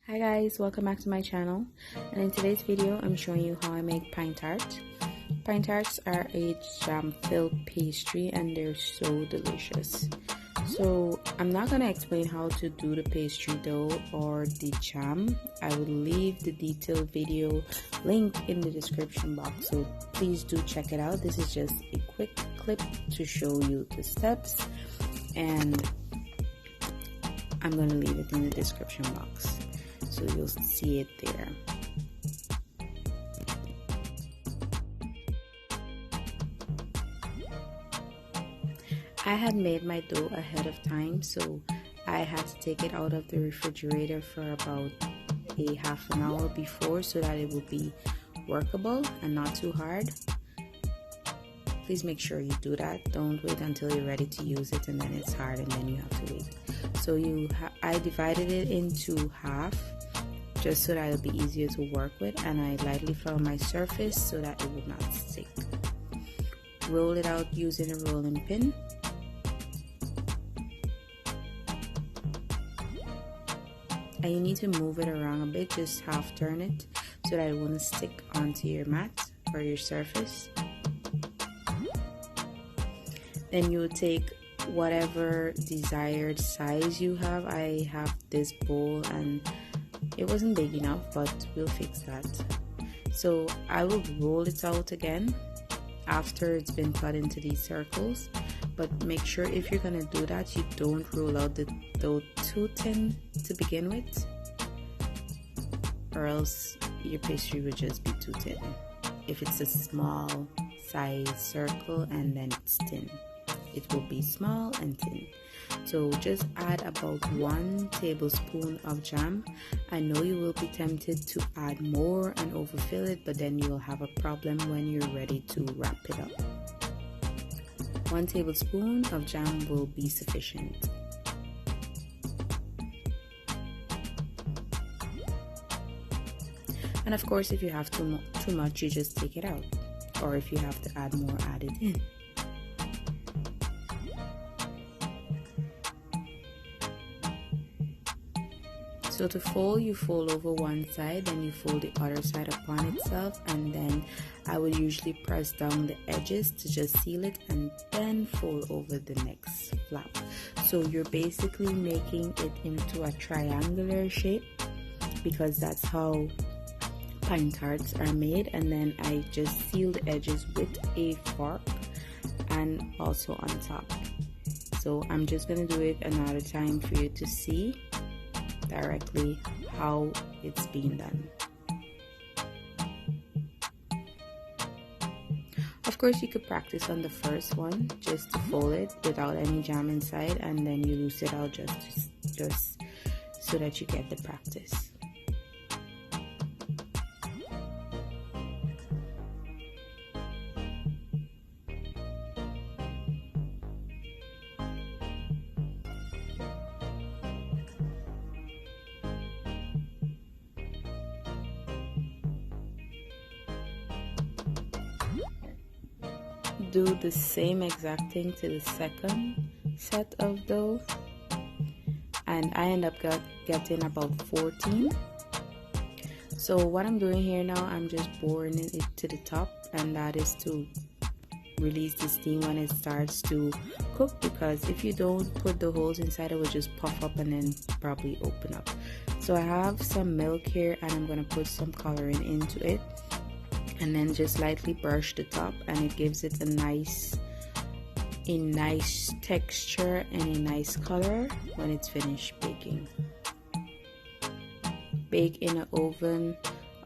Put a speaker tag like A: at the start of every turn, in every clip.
A: Hi guys, welcome back to my channel, and in today's video I'm showing you how I make pine tart. Pine tarts are a jam filled pastry and they're so delicious. So I'm not going to explain how to do the pastry dough or the jam. I will leave the detailed video link in the description box, so please do check it out. This is just a quick clip to show you the steps, and I'm going to leave it in the description box so you'll see it there. I had made my dough ahead of time, so I had to take it out of the refrigerator for about a half an hour before so that it will be workable and not too hard. Please make sure you do that. Don't wait until you're ready to use it and then it's hard and then you have to wait. So I divided it into half just so that it'll be easier to work with, and I lightly felt my surface so that it will not stick. Roll it out using a rolling pin. And you need to move it around a bit, just half turn it so that it won't stick onto your mat or your surface. Then you will take whatever desired size you have. I have this bowl and it wasn't big enough, but we'll fix that. So I will roll it out again after it's been cut into these circles, but make sure if you're gonna do that, you don't roll out the dough too thin to begin with, or else your pastry will just be too thin. If it's a small size circle and then it's thin, it will be small and thin. So just add about 1 tablespoon of jam. I know you will be tempted to add more and overfill it, but then you'll have a problem when you're ready to wrap it up. 1 tablespoon of jam will be sufficient. And of course, if you have too much, you just take it out, or if you have to add more, add it in. So to fold, you fold over one side, then you fold the other side upon itself, and then I would usually press down the edges to just seal it and then fold over the next flap. So you're basically making it into a triangular shape because that's how pine tarts are made. And then I just seal the edges with a fork and also on top. So I'm just going to do it another time for you to see directly how it's being done. Of course, you could practice on the first one, just to fold it without any jam inside, and then you loose it out just so that you get the practice. Do the same exact thing to the second set of dough, and I end up getting about 14. So what I'm doing here now, I'm just boring it to the top, and that is to release the steam when it starts to cook, because if you don't put the holes inside, it will just puff up and then probably open up. So I have some milk here and I'm going to put some coloring into it, and then just lightly brush the top, and it gives it a nice texture and a nice color when it's finished baking. Bake in an oven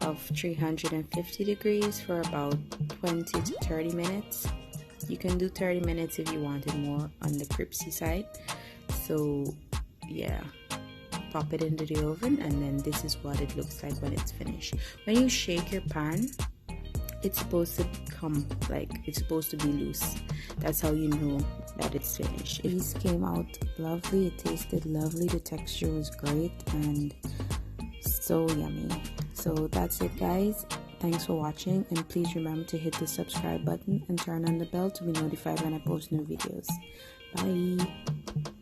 A: of 350 degrees for about 20 to 30 minutes. You can do 30 minutes if you want it more on the crispy side. So yeah, pop it into the oven, and then this is what it looks like when it's finished. When you shake your pan, it's supposed to come like it's supposed to be loose. That's how you know that it's finished. These came out lovely, it tasted lovely, the texture was great and so yummy. So that's it guys, thanks for watching, and please remember to hit the subscribe button and turn on the bell to be notified when I post new videos. Bye.